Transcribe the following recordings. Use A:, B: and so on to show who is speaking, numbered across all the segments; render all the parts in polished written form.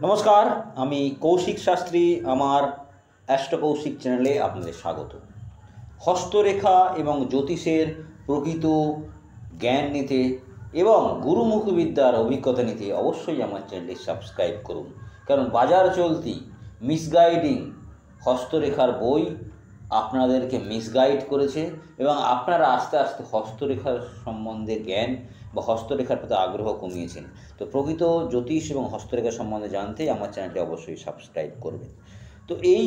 A: নমস্কার, আমি কৌশিক শাস্ত্রী। আমার অ্যাস্ট্রো কৌশিক চ্যানেলে আপনাদের স্বাগত। হস্তরেখা এবং জ্যোতিষের প্রকৃত জ্ঞান নিতে এবং গুরুমুখবিদ্যার অভিজ্ঞতা নিতে অবশ্যই আমার চ্যানেলটি সাবস্ক্রাইব করুন, কারণ বাজার চলতি মিসগাইডিং হস্তরেখার বই আপনাদেরকে মিসগাইড করেছে এবং আপনারা আস্তে আস্তে হস্তরেখার সম্বন্ধে জ্ঞান বা হস্তরেখার প্রতি আগ্রহ কমিয়েছেন। তো প্রকৃত জ্যোতিষ এবং হস্তরেখা সম্বন্ধে জানতে আমার চ্যানেলটি অবশ্যই সাবস্ক্রাইব করবেন। তো এই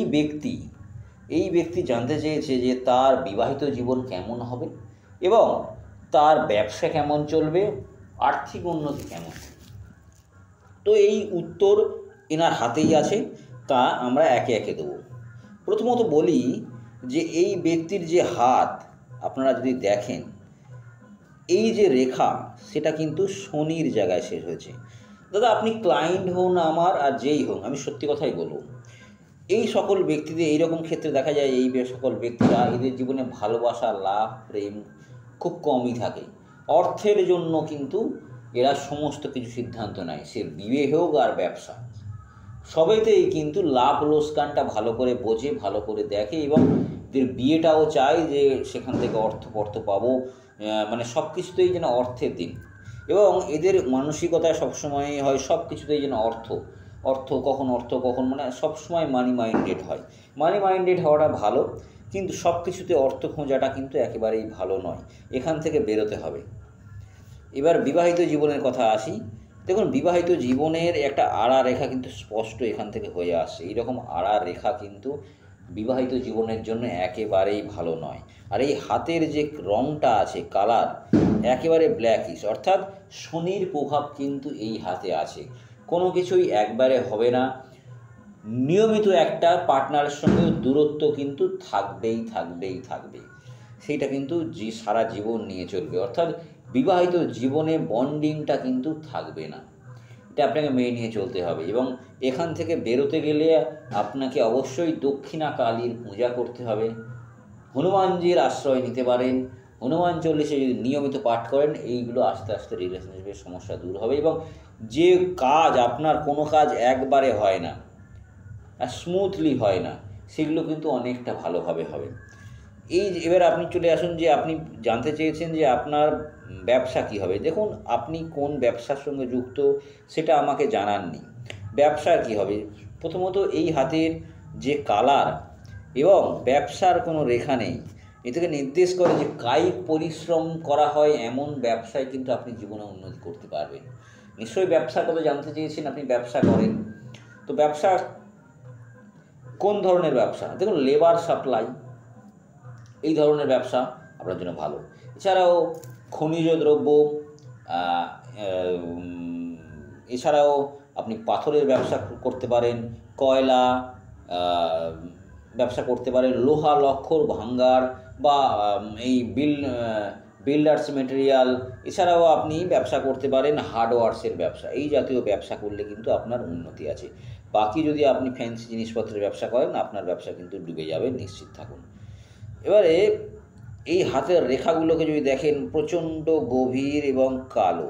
A: ব্যক্তি জানতে চেয়েছে যে তার বিবাহিত জীবন কেমন হবে এবং তার ব্যবসা কেমন চলবে, আর্থিক উন্নতি কেমন। তো এই উত্তর এনার হাতেই আছে, তা আমরা একে একে দেবো। প্রথমত বলি যে এই ব্যক্তির যে হাত আপনারা যদি দেখেন, এই যে রেখা সেটা কিন্তু শনির জায়গায় শেষ হয়েছে। দাদা, আপনি ক্লায়েন্ট হন আমার আর যেই হোক, আমি সত্যি কথাই বলবো, এই সকল ব্যক্তিদের এইরকম ক্ষেত্রে দেখা যায় এই সকল ব্যক্তিরা এদের জীবনে ভালোবাসা, লাভ, প্রেম খুব কমই থাকে। অর্থের জন্য কিন্তু এরা সমস্ত কিছু সিদ্ধান্ত নেয়, সে বিয়ে হোক আর ব্যবসা, সবেতেই কিন্তু লাভ লোকসানটা ভালো করে বোঝে, ভালো করে দেখে এবং এদের বিয়েটাও চায় যে সেখান থেকে অর্থ পাবো, মানে সব কিছুতেই যেন অর্থের দিন। এবং এদের মানসিকতা সবসময় হয় সব কিছুতেই যেন অর্থ কখন মানে সবসময় মানি মাইন্ডেড হয়। মানি মাইন্ডেড হওয়াটা ভালো, কিন্তু সব কিছুতে অর্থ খোঁজাটা কিন্তু একেবারেই ভালো নয়, এখান থেকে বেরোতে হবে। এবার বিবাহিত জীবনের কথা আসি। দেখুন, বিবাহিত জীবনের একটা আড়া রেখা কিন্তু স্পষ্ট এখান থেকে হয়ে আসছে। এইরকম আড়া রেখা কিন্তু বিবাহিত জীবনের জন্য একেবারেই ভালো নয়। আর এই হাতের যে রঙটা আছে, কালার একেবারে ব্ল্যাকিশ, অর্থাৎ শনির প্রভাব কিন্তু এই হাতে আছে। কোনো কিছুই একবারে হবে না, নিয়মিত একটা পার্টনারের সঙ্গে দূরত্ব কিন্তু থাকবে। সেইটা কিন্তু সারা জীবন নিয়ে চলবে, অর্থাৎ বিবাহিত জীবনে বন্ডিংটা কিন্তু থাকবে না। এটা আপনাকে মেনে নিয়ে চলতে হবে এবং এখান থেকে বেরোতে গেলে আপনাকে অবশ্যই দক্ষিণা কালীর পূজা করতে হবে। হনুমানজির আশ্রয় নিতে পারেন। হনুমান চল্লিশে যদি নিয়মিত পাঠ করেন, এইগুলো আস্তে আস্তে রিলেশনশিপের সমস্যা দূর হবে এবং যে কাজ আপনার কোনো কাজ একবারে হয় না, স্মুথলি হয় না, সেগুলো কিন্তু অনেকটা ভালোভাবে হবে। এবার আপনি চলে আসুন যে আপনি জানতে চেয়েছেন যে আপনার ব্যবসা কী হবে। দেখুন, আপনি কোন ব্যবসার সঙ্গে যুক্ত সেটা আমাকে জানাননি, ব্যবসার কী হবে। প্রথমত এই হাতের যে কালার এবং ব্যবসার কোনো রেখা নেই, এ থেকে নির্দেশ করে যে কায়িক পরিশ্রম করা হয় এমন ব্যবসায় কিন্তু আপনি জীবনে উন্নতি করতে পারবেন। নিশ্চয়ই ব্যবসার কথা জানতে চেয়েছেন, আপনি ব্যবসা করেন। তো ব্যবসা কোন ধরনের ব্যবসা? দেখুন, লেবার সাপ্লাই এই ধরনের ব্যবসা আপনার জন্য ভালো। এছাড়াও খনিজ দ্রব্য, এছাড়াও আপনি পাথরের ব্যবসা করতে পারেন, কয়লা ব্যবসা করতে পারেন, লোহা লক্কর ভাঙার বা এই বিল্ডার্স মেটেরিয়াল। এছাড়াও আপনি ব্যবসা করতে পারেন হার্ডওয়ার্সের ব্যবসা। এই জাতীয় ব্যবসা করলে কিন্তু আপনার উন্নতি আছে। বাকি যদি আপনি ফ্যান্সি জিনিসপত্রের ব্যবসা করেন, আপনার ব্যবসা কিন্তু ডুবে যাবে, নিশ্চিত থাকুন। এবারে এই হাতের রেখাগুলোকে যদি দেখেন, প্রচণ্ড গভীর এবং কালো,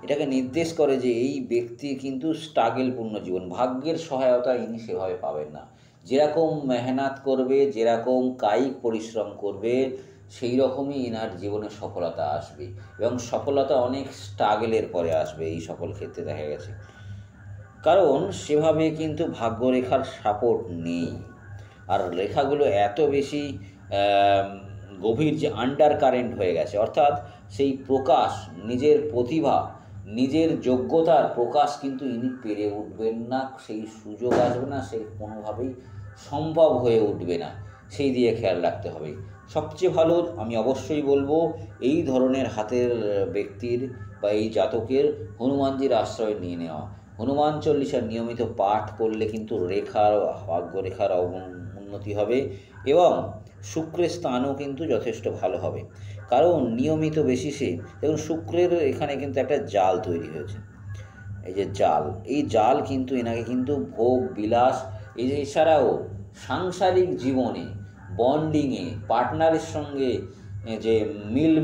A: এটাকে নির্দেশ করে যে এই ব্যক্তি কিন্তু স্ট্রাগেলপূর্ণ জীবন, ভাগ্যের সহায়তা ইনি সেভাবে পাবেন না। যেরকম মেহনত করবে, যেরকম কায়িক পরিশ্রম করবে, সেই রকমই এনার জীবনে সফলতা আসবে এবং সফলতা অনেক স্ট্রাগলের পরে আসবে। এই সকল ক্ষেত্রে দেখা গেছে, কারণ সেভাবে কিন্তু ভাগ্যরেখার সাপোর্ট নেই। আর রেখাগুলো এত বেশি গভীর যে আন্ডার কারেন্ট হয়ে গেছে, অর্থাৎ সেই প্রকাশ, নিজের প্রতিভা, নিজের যোগ্যতার প্রকাশ কিন্তু ইনি পেরে উঠবেন না, সেই সুযোগ আসবে না, সেই কোনোভাবেই সম্ভব হয়ে উঠবে না। সেই দিয়ে খেয়াল রাখতে হবে। সবচেয়ে ভালো আমি অবশ্যই বলবো এই ধরনের হাতের ব্যক্তির বা এই জাতকের হনুমানজির আশ্রয় নিয়ে নেওয়া। হনুমান চল্লিশার নিয়মিত পাঠ করলে কিন্তু ভাগ্যরেখার উন্নতি হবে এবং শুক্রের স্থানও কিন্তু যথেষ্ট ভালো হবে। কারণ নিয়মিত বেসিসে দেখুন, শুক্রের এখানে কিন্তু একটা জাল তৈরি হয়েছে। এই যে জাল, এই জাল কিন্তু এনাকে কিন্তু ভোগ বিলাস, এছাড়াও সাংসারিক জীবনে, বন্ডিংয়ে, পার্টনারের সঙ্গে যে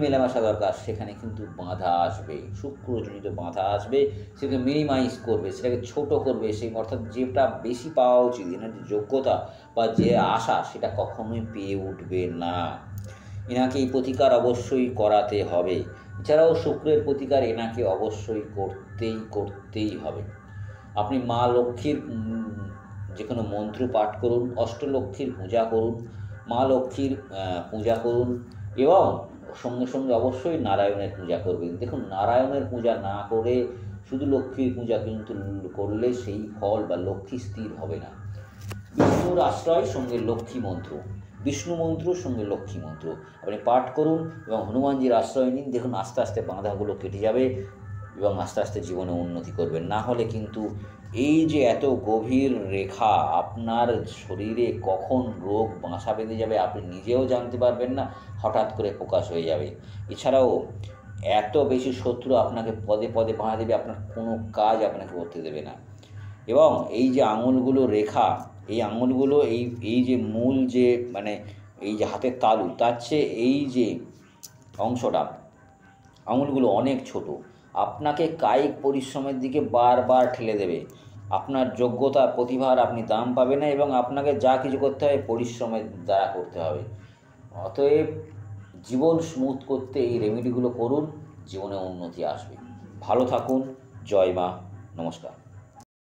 A: মেলামেশা দরকার, সেখানে কিন্তু বাধা আসবে, শুক্রজনিত বাধা আসবে। সেটাকে মিনিমাইজ করবে, সেটাকে ছোট করবে, সেই অর্থাৎ যেটা বেশি পাওয়া উচিত, এনার যে যোগ্যতা বা যে আশা, সেটা কখনোই পেয়ে উঠবে না। এনাকে এই প্রতিকার অবশ্যই করাতে হবে। এছাড়াও শুক্রের প্রতিকার এনাকে অবশ্যই করতেই হবে। আপনি মা লক্ষ্মীর যে কোনো মন্ত্র পাঠ করুন, অষ্টলক্ষ্মীর পূজা করুন, মা লক্ষ্মীর পূজা করুন, এবং সঙ্গে সঙ্গে অবশ্যই নারায়ণের পূজা করবেন। দেখুন, নারায়ণের পূজা না করে শুধু লক্ষ্মীর পূজা কিন্তু করলে সেই ফল বা লক্ষ্মী স্থির হবে না। বিষ্ণুর আশ্রয় সঙ্গে লক্ষ্মী মন্ত্র, বিষ্ণু মন্ত্র সঙ্গে লক্ষ্মী মন্ত্র আপনি পাঠ করুন এবং হনুমানজির আশ্রয় নিন। দেখুন, আস্তে আস্তে বাধাগুলো কেটে যাবে এবং আস্তে আস্তে জীবনে উন্নতি করবেন। না হলে কিন্তু এই যে এত গভীর রেখা, আপনার শরীরে কখন রোগ বাসা বেঁধে যাবে আপনি নিজেও জানতে পারবেন না, হঠাৎ করে প্রকাশ হয়ে যাবে। এছাড়াও এত বেশি শত্রু আপনাকে পদে পদে বাধা দেবে, আপনার কোনো কাজ আপনাকে করতে দেবে না। এবং এই যে আঙুলগুলো রেখা, এই আঙুলগুলো এই যে মূল যে মানে এই যে হাতের তালু, তার চেয়ে এই যে অংশটা, আঙুলগুলো অনেক ছোট, আপনাকে কায়িক পরিশ্রমের দিকে বারবার ঠেলে দেবে। আপনার যোগ্যতা প্রতিভার আপনি দাম পাবেন না, এবং আপনাকে যা কিছু করতে হবে পরিশ্রমের দ্বারা করতে হবে। অতএব জীবন স্মুথ করতে এই রেমেডিগুলো করুন, জীবনে উন্নতি আসবে। ভালো থাকুন। জয় মা। নমস্কার।